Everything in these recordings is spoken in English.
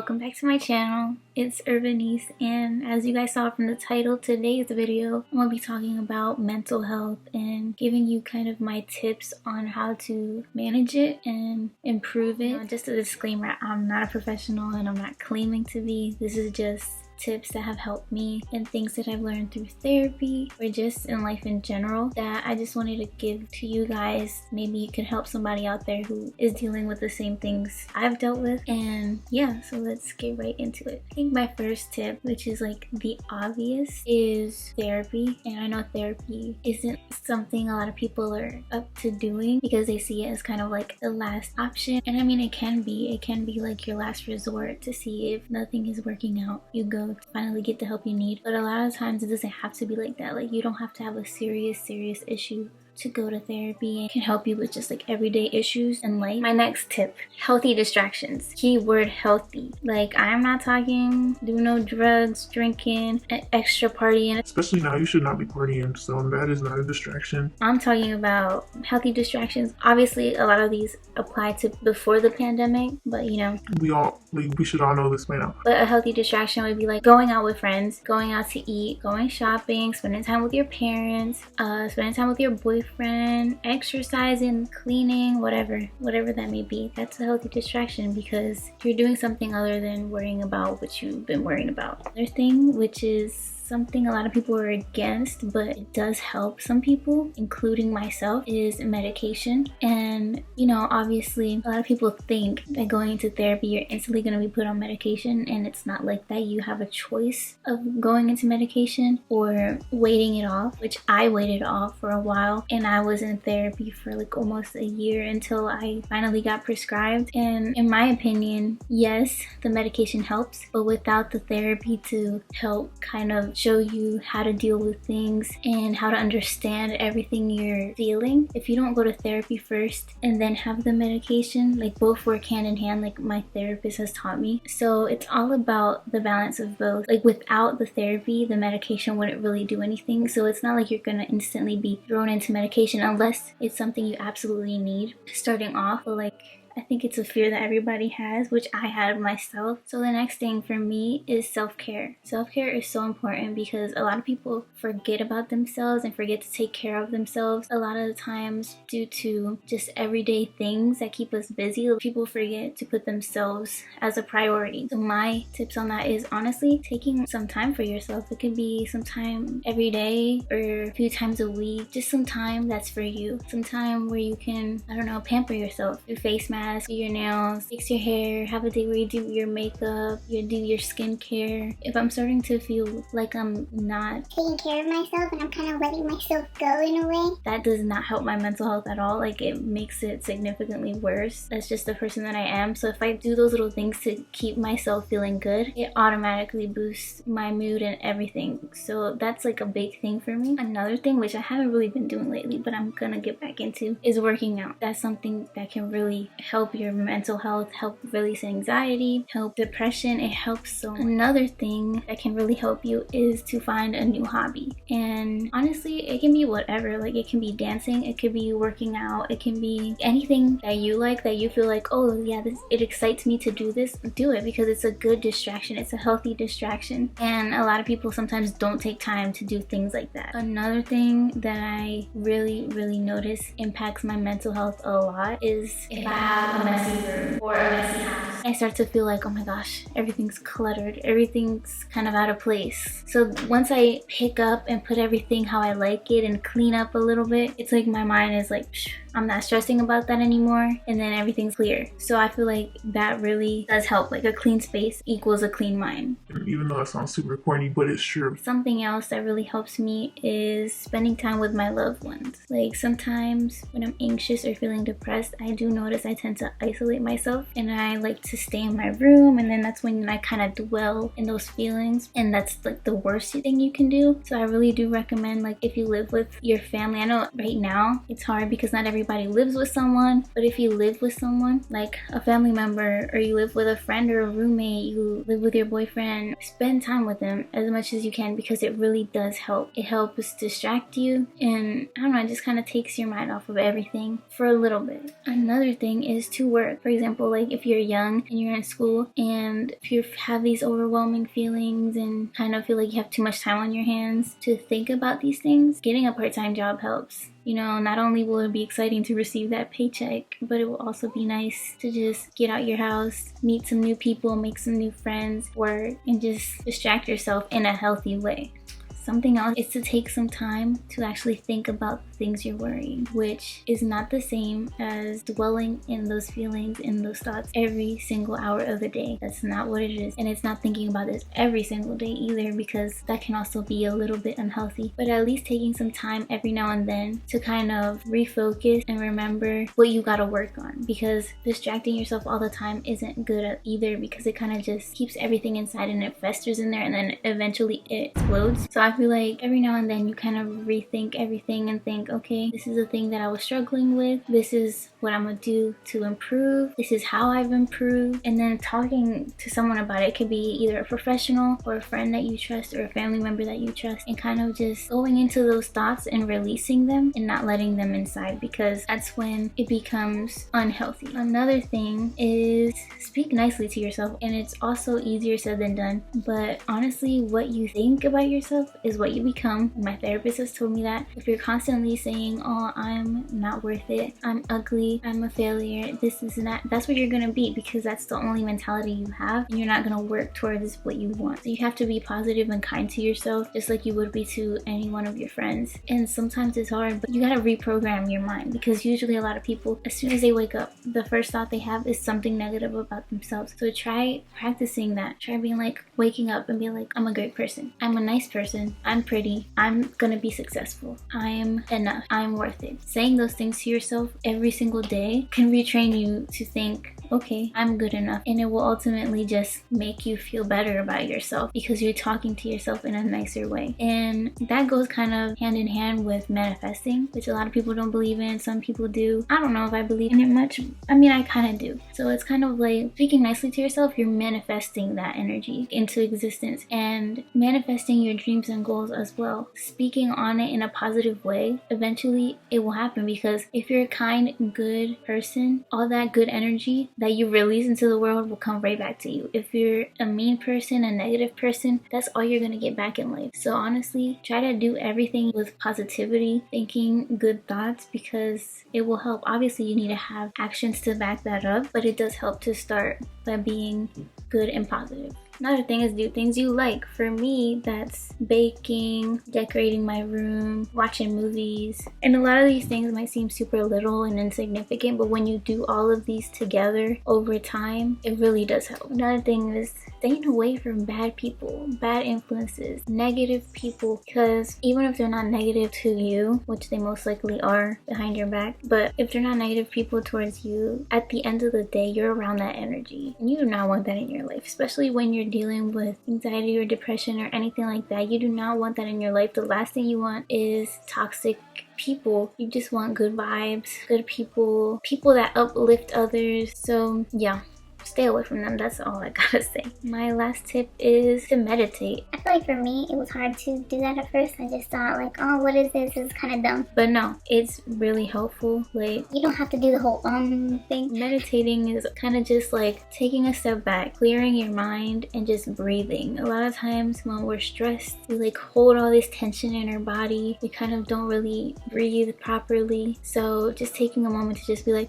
welcome back to my channel. It's Irvanisse, and as you guys saw from the title, today's video I'm going to be talking about mental health and giving you kind of my tips on how to manage it and improve it. Just a disclaimer, I'm not a professional and I'm not claiming to be. This is just tips that have helped me and things that I've learned through therapy or just in life in general that I just wanted to give to you guys. Maybe it could help somebody out there who is dealing with the same things I've dealt with. And yeah, so let's get right into it. I think my first tip, which is like the obvious, is therapy. And I know therapy isn't something a lot of people are up to doing because they see it as kind of like the last option. And I mean, it can be like your last resort to see if nothing is working out. You go to finally get the help you need, but a lot of times it doesn't have to be like that. Like, you don't have to have a serious issue to go to therapy, and can help you with just like everyday issues in life. My next tip, healthy distractions. Keyword healthy. Like, I'm not talking do no drugs, drinking, extra partying. Especially now, you should not be partying, so that is not a distraction. I'm talking about healthy distractions. Obviously, a lot of these apply to before the pandemic, but you know, we should all know this by now. But a healthy distraction would be like going out with friends, going out to eat, going shopping, spending time with your parents, spending time with your boyfriend, exercising, cleaning, whatever that may be. That's a healthy distraction because you're doing something other than worrying about what you've been worrying about. Another thing, which is something a lot of people are against, but it does help some people, including myself, is medication. And you know, obviously a lot of people think that going into therapy you're instantly going to be put on medication, and it's not like that. You have a choice of going into medication or waiting it off, which I waited off for a while, and I was in therapy for like almost a year until I finally got prescribed. And in my opinion, yes, the medication helps, but without the therapy to help kind of show you how to deal with things and how to understand everything you're feeling, if you don't go to therapy first and then have the medication, like both work hand in hand, like my therapist has taught me. So it's all about the balance of both. Like, without the therapy, the medication wouldn't really do anything. So it's not like you're gonna instantly be thrown into medication unless it's something you absolutely need starting off. But like, I think it's a fear that everybody has, which I had myself. So the next thing for me is self-care. Self-care is so important because a lot of people forget about themselves and forget to take care of themselves. A lot of the times, due to just everyday things that keep us busy, people forget to put themselves as a priority. So my tips on that is honestly taking some time for yourself. It could be some time every day or a few times a week. Just some time that's for you. Some time where you can, I don't know, pamper yourself. Do face masks, do your nails, fix your hair, have a day where you do your makeup, you do your skincare. If I'm starting to feel like I'm not taking care of myself and I'm kind of letting myself go in a way, that does not help my mental health at all. Like, it makes it significantly worse. That's just the person that I am. So if I do those little things to keep myself feeling good, it automatically boosts my mood and everything. So that's like a big thing for me. Another thing, which I haven't really been doing lately, but I'm gonna get back into, is working out. That's something that can really help your mental health, help release anxiety, help depression. It helps so much. Another thing that can really help you is to find a new hobby. And honestly, it can be whatever. Like, it can be dancing, it could be working out, it can be anything that you like, that you feel like, oh yeah, it excites me to do this. Do it, because it's a good distraction. It's a healthy distraction. And a lot of people sometimes don't take time to do things like that. Another thing that I really notice impacts my mental health a lot is if I have a messy room or a messy house. I start to feel like, oh my gosh, everything's cluttered, everything's kind of out of place. So once I pick up and put everything how I like it and clean up a little bit, it's like my mind is like, I'm not stressing about that anymore, and then everything's clear. So I feel like that really does help. Like, a clean space equals a clean mind. Even though it sounds super corny, but it's true. Something else that really helps me is spending time with my loved ones. Like, sometimes when I'm anxious or feeling depressed, I do notice I tend to isolate myself, and I like to stay in my room, and then that's when I kind of dwell in those feelings, and that's like the worst thing you can do. So I really do recommend, like, if you live with your family, I know right now it's hard because not everybody everybody lives with someone, but if you live with someone, like a family member, or you live with a friend or a roommate, you live with your boyfriend, spend time with them as much as you can, because it really does help. It helps distract you, and I don't know, it just kind of takes your mind off of everything for a little bit. Another thing is to work. For example, like if you're young and you're in school, and if you have these overwhelming feelings and kind of feel like you have too much time on your hands to think about these things, getting a part-time job helps. You know, not only will it be exciting to receive that paycheck, but it will also be nice to just get out your house, meet some new people, make some new friends, work, and just distract yourself in a healthy way. Something else is to take some time to actually think about the things you're worrying, which is not the same as dwelling in those feelings and those thoughts every single hour of the day. That's not what it is. And it's not thinking about this every single day either, because that can also be a little bit unhealthy. But at least taking some time every now and then to kind of refocus and remember what you gotta work on, because distracting yourself all the time isn't good either, because it kind of just keeps everything inside and it festers in there, and then eventually it explodes. So I feel like every now and then you kind of rethink everything and think, okay, this is the thing that I was struggling with. This is what I'm gonna do to improve. This is how I've improved. And then talking to someone about it. It could be either a professional or a friend that you trust or a family member that you trust, and kind of just going into those thoughts and releasing them and not letting them inside, because that's when it becomes unhealthy. Another thing is speak nicely to yourself, and it's also easier said than done, but honestly, what you think about yourself is what you become. My therapist has told me that if you're constantly saying, oh, I'm not worth it, I'm ugly, I'm a failure, this is that, that's what you're gonna be, because that's the only mentality you have, and you're not gonna work towards what you want. So you have to be positive and kind to yourself, just like you would be to any one of your friends. And sometimes it's hard, but you gotta reprogram your mind, because usually a lot of people, as soon as they wake up, the first thought they have is something negative about themselves. So try practicing that. Try being like, waking up and being like, I'm a great person, I'm a nice person, I'm pretty, I'm gonna be successful, I'm enough, I'm worth it. Saying those things to yourself every single day can retrain you to think, okay, I'm good enough, and it will ultimately just make you feel better about yourself, because you're talking to yourself in a nicer way. And that goes kind of hand in hand with manifesting, which a lot of people don't believe in. Some people do. I don't know if I believe in it much. I mean, I kind of do. So it's kind of like speaking nicely to yourself, you're manifesting that energy into existence, and manifesting your dreams and goals as well. Speaking on it in a positive way, eventually it will happen, because if you're a kind, good person, all that good energy that you release into the world will come right back to you. If you're a mean person, a negative person, that's all you're gonna get back in life. So honestly, try to do everything with positivity, thinking good thoughts, because it will help. Obviously, you need to have actions to back that up, but it does help to start by being good and positive. Another thing is do things you like. For me, that's baking, decorating my room, watching movies. And a lot of these things might seem super little and insignificant, but when you do all of these together over time, it really does help. Another thing is staying away from bad people, bad influences, negative people, because even if they're not negative to you, which they most likely are behind your back, but if they're not negative people towards you, at the end of the day, you're around that energy. And you do not want that in your life, especially when you're dealing with anxiety or depression or anything like that. You do not want that in your life. The last thing you want is toxic people. You just want good vibes, good people, people that uplift others. So yeah, stay away from them. That's all I gotta say. My last tip is to meditate. I feel like for me, it was hard to do that at first. I just thought like, oh, what is this? This is kind of dumb. But no, it's really helpful. Like, you don't have to do the whole thing. Meditating is kind of just like taking a step back, clearing your mind, and just breathing. A lot of times when we're stressed, we like hold all this tension in our body. We kind of don't really breathe properly. So just taking a moment to just be like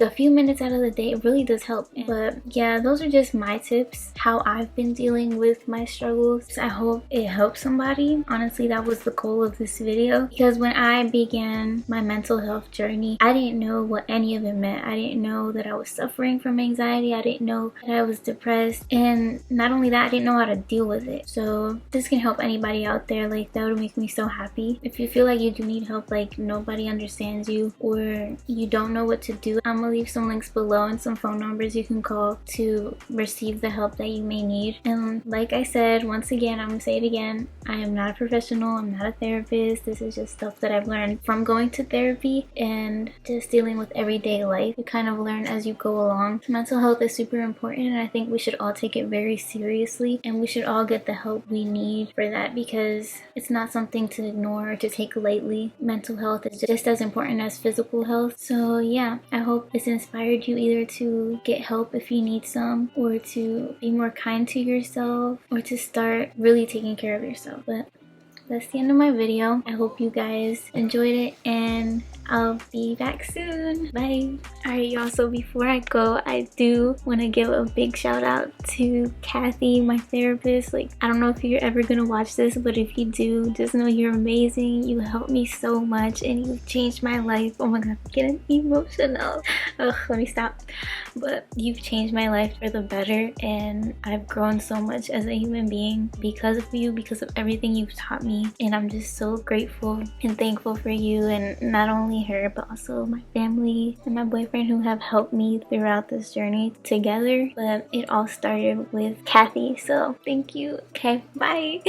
a few minutes out of the day, it really does help. But yeah, those are just my tips, how I've been dealing with my struggles. I hope it helps somebody. Honestly, that was the goal of this video, because when I began my mental health journey, I didn't know what any of it meant. I didn't know that I was suffering from anxiety. I didn't know that I was depressed, and not only that, I didn't know how to deal with it. So this can help anybody out there. Like, that would make me so happy. If you feel like you do need help, like nobody understands you, or you don't know what to do, I'm I'm gonna leave some links below and some phone numbers you can call to receive the help that you may need. And like I said, once again, I'm gonna say it again, I am not a professional, I'm not a therapist. This is just stuff that I've learned from going to therapy and just dealing with everyday life. You kind of learn as you go along. Mental health is super important, and I think we should all take it very seriously, and we should all get the help we need for that, because it's not something to ignore or to take lightly. Mental health is just as important as physical health. So yeah, I hope this inspired you either to get help if you need some, or to be more kind to yourself, or to start really taking care of yourself. But that's the end of my video. I hope you guys enjoyed it, and I'll be back soon. Bye. Alright y'all, so before I go, I do want to give a big shout out to Kathy, my therapist. Like, I don't know if you're ever gonna watch this, but if you do, just know you're amazing. You helped me so much and you've changed my life. Oh my god, I'm getting emotional. Ugh, let me stop. But you've changed my life for the better, and I've grown so much as a human being because of you, because of everything you've taught me. And I'm just so grateful and thankful for you, and not only her but also my family and my boyfriend who have helped me throughout this journey together. But it all started with Kathy, so thank you. Okay, bye.